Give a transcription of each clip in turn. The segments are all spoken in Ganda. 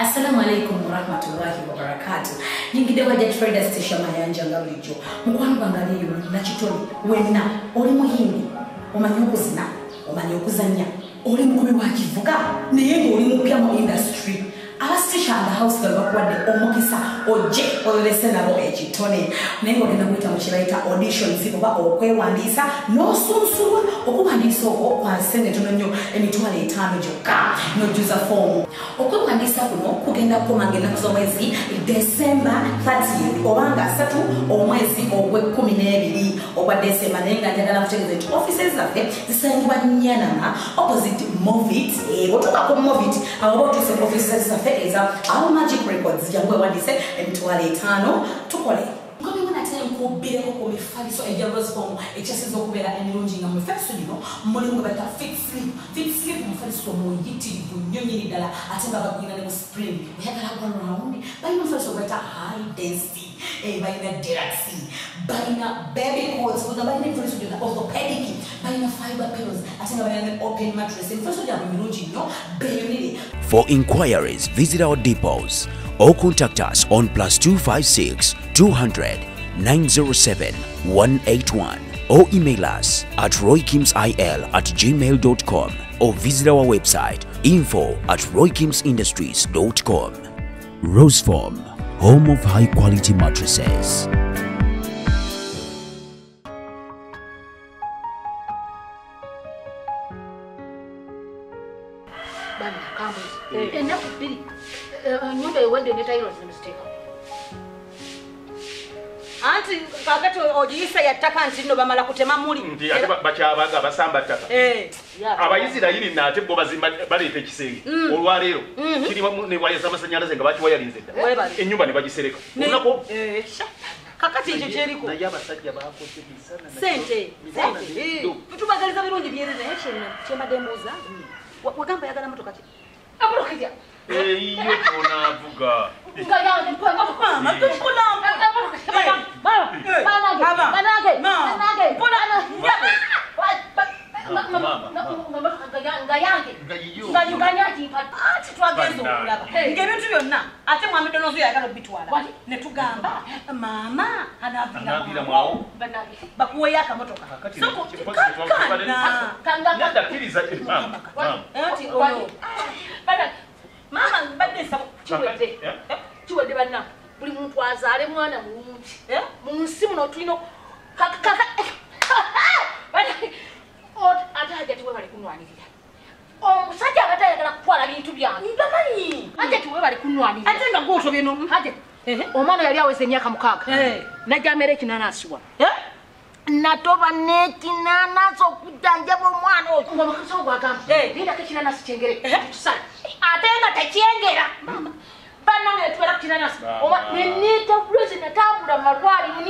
Assalamu alaikum warahmatullahi wabarakatuh. Nyingide wa Jet Trader Station mayanja ngalijo. Mukwano bangaliyo na chitoni wenna oli muhindi omanyokuzina omanyokuzanya oli mukubi wa kivuga naye oli mupya mu industry. Abastisha and house galbakwade omukisa oje olese nabo ekitone naye ogenda kwita mu kibayita audition ziboba okwewandisa n'osunsulwa okuwandisa okwo kwa sente tono nnyo emitwalo 5 gyokka n'ojuza fomu. Okwewandisa kuno kugenda kukomange ennaku z'omwezi December 30 obanga 3 omwezi ogw'E12 ogwa December naye nga njagala kutegeeza nti offices zaffe zisangibwa Nyanama opposite Movit otuukako Movit abo botuuse ku offices zaffe eza Our Magic Records jangwe wandise emitwalo 5 tukole ngobi mwana tena nkubireko ku mifaliso ejja Rosebom ekyasiza okubeera emirungi nga mufaliso gino mulimu bata fix sleep mufaliso muyitirivu nnyonyini ddala ate nga bagwina ne mu spring oyagala gwa round balina mufaliso bata high density balina deluxe balina baby coats balina mufaliso gyonna orthopedic balina fiber pillows ate nga balina open mattress mufaliso gyabwe mirungi nnyo beyonire. For inquiries, visit our depots or contact us on +256 200 907 181 or email us at roykimsil@gmail.com or visit our website info@roykimsindustries.com. Roseform, home of high quality mattresses. Anti kakati ojiyisa yattaka nti nno bamala kutema muli nti ate bakyabaga basamba ttaka abayisirayiri nate bo bazimba baleeta ekisenge olwaleero kirimu ne waya z'amasannyalaze nga bakiwayalinze dda ennyumba ne bagisereka olunako kakati ekyo kyeriko naye abasajja bakoze bisana sente tutubagaliza birungi byereza kyembadde mbuuza wagamba yagala motoka ki amuloketya iyo kyonaavuga ngebintu byonna ate mwami donozo yagala obitwala netugamba maama anaaviramu bakuweyo akamotoka mama badde nsaba kiwedde banna buli muntu azaale mwana mulungi mu nsi muno tulina ate hajati we bali kunwanirira omusajja abadde ayagala kutwala bintu byange ndamanyi hajati we bali kunwanirira ate nga gwotobye hajati omwana yali aweza emyaka 6 najja amera ekinanasiwa natoba n'ekinanasi okujjanjaba omwana oyo ngaomukazi ogo agamba lindako ekinanasi kyengere tusala ate nga tekyengera bannange netwera ku kinanasi neneta bulozi natambula mu malwaliro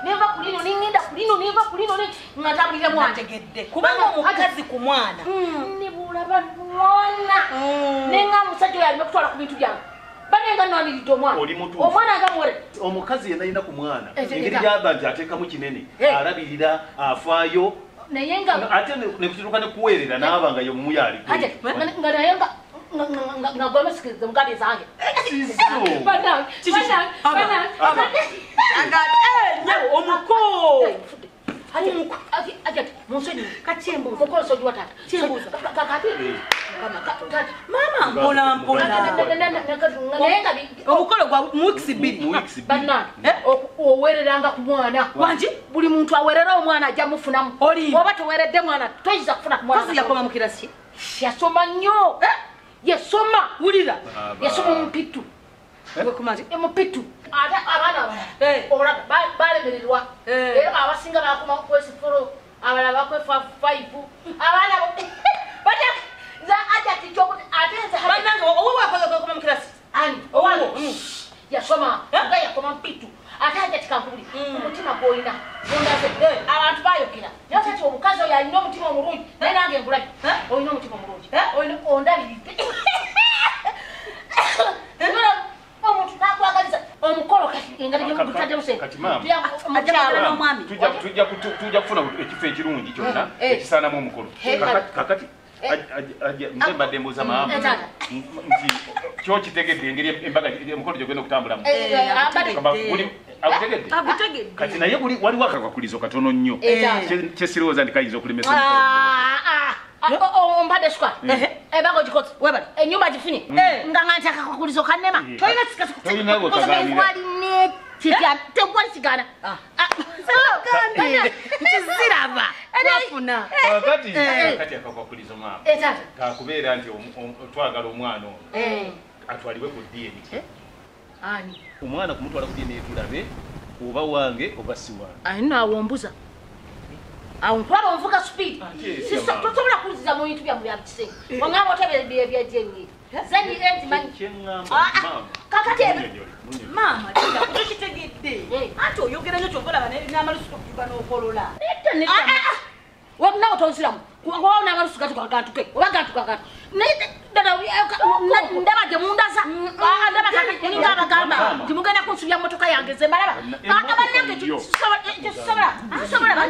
neva ku lino niŋŋenda ku lino neva ku lino nga ntambulira mwana tegedde kubanga omukazi ku mwana nebulaba nwana nenga omusajja oyo alina okutwala ku bintu byange banenga nwaniride omwana agamuwere omukazi yena alina ku mwana engeri gyaba nti ateekamu kinene alabirira afaayo naye nga ate nekituuka nekuweerera naaba nga yomumuyaali nga naye nga gwemusikirize mugabe zange omuko mama mpola mpola omukolo gwa muwikisi 2 bannange owereranga ku mwana wangi buli muntu awerera omwana ajja mufunamu oba toweredde mwana toyiza kufuna ku mwana yakoma mukirasi yasoma nnyo yasoma wulira yasoma omupitu emupitu ate abaana abalala balemererwa era abasinga bakoma kwesifolo abalala bakwefa 5 abaana bannange owo wakola mukirasi ani owange yasoma nga yakoma mpitu ate ajja tikankubuli omutima gwolina ondaze abantu bayogera naye kati omukazi oyo alina omutima omulungi naye nange ngulabi olina omutima omulungi ondabiride omuntu nakwagaliza omukolo tujja kufuna ekifo ekirungi kyonna ekisaanamu omukolo kakati Mzee Madembuza mama. Nti kyo kitegedde engeri embaga emukolo gyogenda okutambulamu. Abutegedde. Kati naye wali wakakakulizo katono nnyo. Kyesirowooza ndi kayinza okulemesa omukolo. Ombadde sukwa. Embaga ogikoze. Webale. Ennyumba gifunye. Nga nganti akakakulizo kannema. Tolina sikasi kutegeera. Chitia tekwali sigana kandi chiziraba wafuna kati akakulizo mama kakubeera nti twagala omwana atwaliwe ku DNA ani omwana kumutwala ku DNA tulabe oba wange oba si wange ayina awombuza awuntwala ovuga speed sisa totobola kuziza mu bintu bya kisenge wangamba otebere bya jengi zani enti manyi kakati mama tinda kuchitegedde ati oyogera nyo chovola bane n'amalusu kuba n'okolola netta wabna otonsiramu kwa na amalusu kati kwa kantu ke obagantu kakati dada ndaba je mundaza ndaba kakati ni ngaba gamba timugenda kunsubya motoka yange zembalaba abanange sobala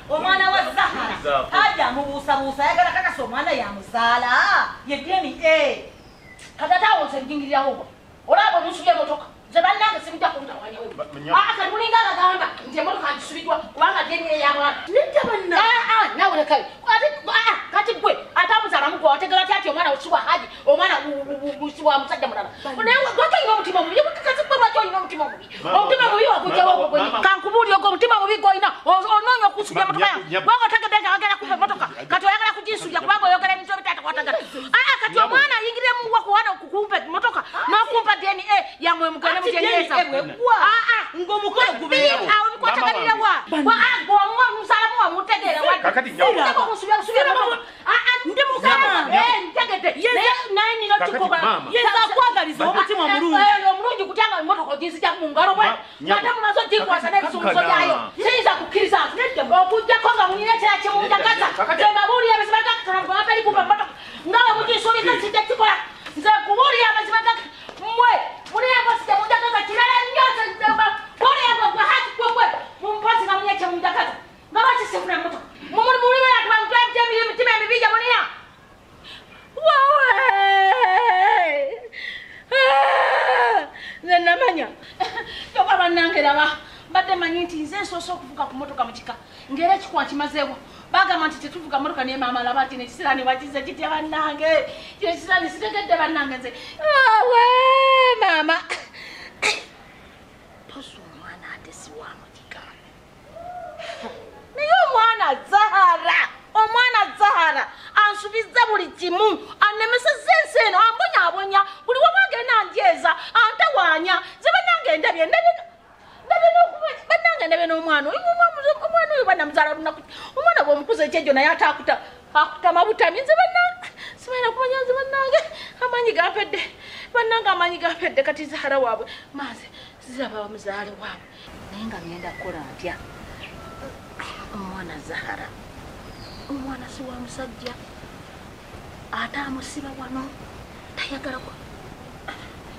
omwana wa Zahara aja mubuusabuusa yagala kakasa omwana yamuzaala yedeni katata wonse njingirirawo olaba omusubya motoka zebanange simujja kuntawanya aka kulinga agamba nti emotoka ngisubidwa kubanga deni eyamwana nitabanna nawe lekayo kati gwe atamuzaalamu gwe wategera tyati omwana usibwa haji omwana usibwa musajja mulala naye gwaki olina omutima mubi kasi gwe lwaki olina omutima mubi omutima mubi wakujjawo kankubuuli ogwo omutima mubi gwolina onoonya okusubya motoka yawe kubanga otegedde nga wagenda kuva emotoka kati oyagala kugisubya kubanga oyogera ebintu ebitaata kwatagala kati omwana ayingire muwa kuwana okukumpa motoka n'okumpa DNA yamwe mugende mujenyeza ng'omukolo gubeerawo ubikwataganira wa musalamu wa mutegeera kakati nyawo kusubya motoka ndi mukama ntegedde naye nino kikoba yeza kwagaliza omutima omulungi kutyanga emotoka ogizija mu ngalo bwe ngate mumaso gikwasa n'ebisumuso byayo siyinza kukkiriza okujjako nga munyinetera kyemunjagaza temabuulira amazima gakatona bwabali kuba motoka ngawe mugisuubiza kijja kikola nze kubuulira amazima mmwe muliyagosite munjagaza kirala nnyose muliyagwa gwe hati gwegwe mumpozi nga munye kyemunjagaza nga bakisifuna emotoka mulimulimuemitima emibija mulina nze namanya yoba bannange raba mbadde manyi nti nze nsoose okuvuga ku motoka mu kika ng'era ekikuwa kimazeewo bagamba nti tetuvuga motoka naye maama alaba nti nekisirani wakize kitya bannange kino ekisirani sitegedde bannange nze awe maama tosi omwana ate siwaamu kigambo naye omwana Zahara ansubiza buli kimu anemeseza ensi eno ambonyabonya buli wamagenda anjeeza antawaanya ze bannange ndabye bannange n'omwana oyo bannamuzaala lunaku omwana bw'omukuza ekyejo naye ate akutama butami nze bannange simanyi kumanya nze bannange amaanyi gampedde kati Zahara waabwe maaze ziraba bamuzaale waabwe naye nga ngenda kukola ntya omwana Zahara omwana si wa musajja ate amusiba wano tayagala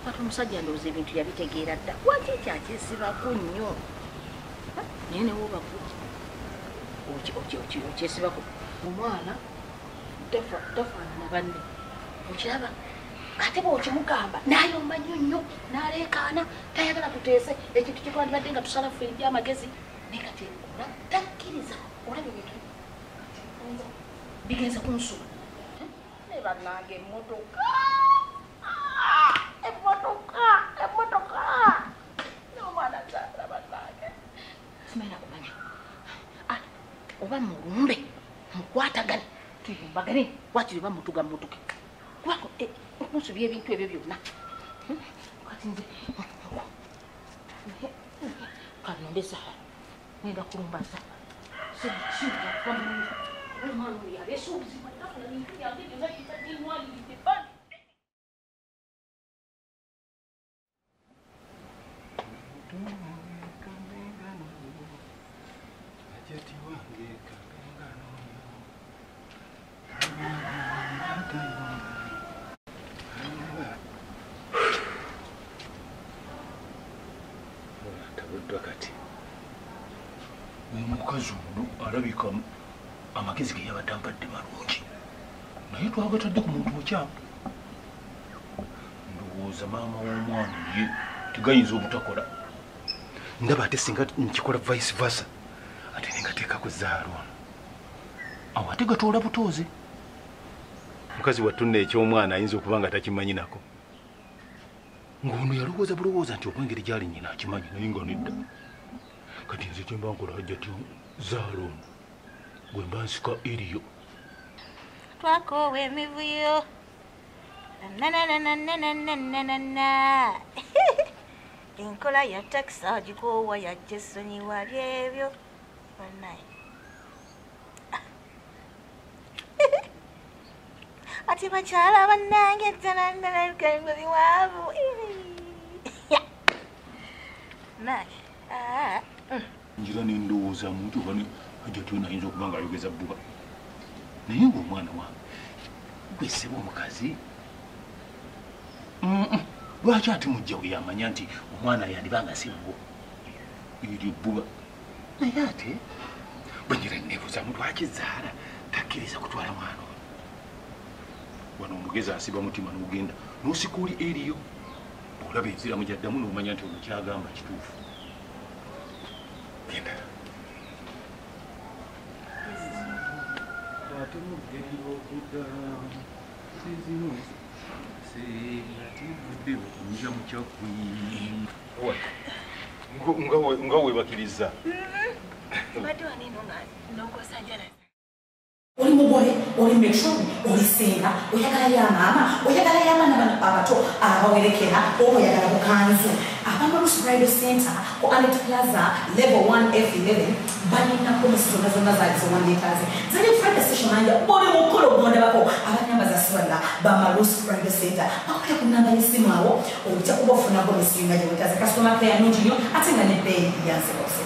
kati omusajja ndowooza ebintu yabitegeera dda waki ekyakyesibako nnyo naye newobaku okyesibako omwana tafaanana banne okiraba ate bw'okimugamba n'ayomba nnyo n'aleekaana tayagala tuteese ekintu kyetwandibadde nga tusala ffe ebyamagezi naye kati takkiriza olaba ebintu bigenze kunsuba ne bannange emmotoka n'omwana Zahara bannange simanya kumanya oba mulumbe mukwatagane tuyombagane wakiri oba mutuga mmotoka kubako okunsubya ebintu ebyo byonna kati nze kanonde Zahara ngenda kulumba Zahara omwana oyo aleese obuzibu atafuna bintu byange byonna bitadinwaliridde bani tabuddwa kati omukazi ono alabika amagezi ge yabatampadde malungi naye twagatadde ku muntu mukyamu ndowooza maama w'omwana ye tegayinza obutakola ndaba ate singa nkikola vice versa ate nengateekako zaalwana awo ate gatoola butooze mukazi wattunna eky'omwana ayinza okuba nga takimanyi nako ng'ono yalowooza bulowooza nti obwengeri gyali nnyina akimanyi naye nga nedda kati nze kyemba nkola hajja ti zaalwana gwe mba nsika eriyo twakoowa emivuyo enkola ya takisi agikoowa yajja essonyiwa lyebyo banaye ati bakyala bannange tanandalalukangoziwaavu naye njira nendowooza muntu bane ajja tyona ayinza okuba nga ayogeza bbuba naye ngaomwana wange gweseba omukazi lwaki ate mujja we yamanya nti omwana yandibanga si bwo eryo bbuba naye ate bwenyera nebuuzamu lwaki zaala takkiriza kutwala mwana ono wano omugezi asiba mutima n'ogenda n'osika oli eriyo olaba enziramu gyaddamu n'omanya nti ono kyagamba kituufu genda nga webakiriza oli mugole oli metroni oli senga oyagala ya maama oyagala y'abaana abato abawerekera oba oyagala bukanzu abamalusi bridal center ku Anet Plaza level 1F11 balina komisi zonna zonna zaali zewandiikaze zali Friday station manja boli mukolo gwondabako abanyamba za swala bamalusi bridal center bakuta ku namba y'essimu awo ojja kuba ofuna komisi nga gye wetaze customer care nungi nnyo ate nga ne bbeeyi yanse bose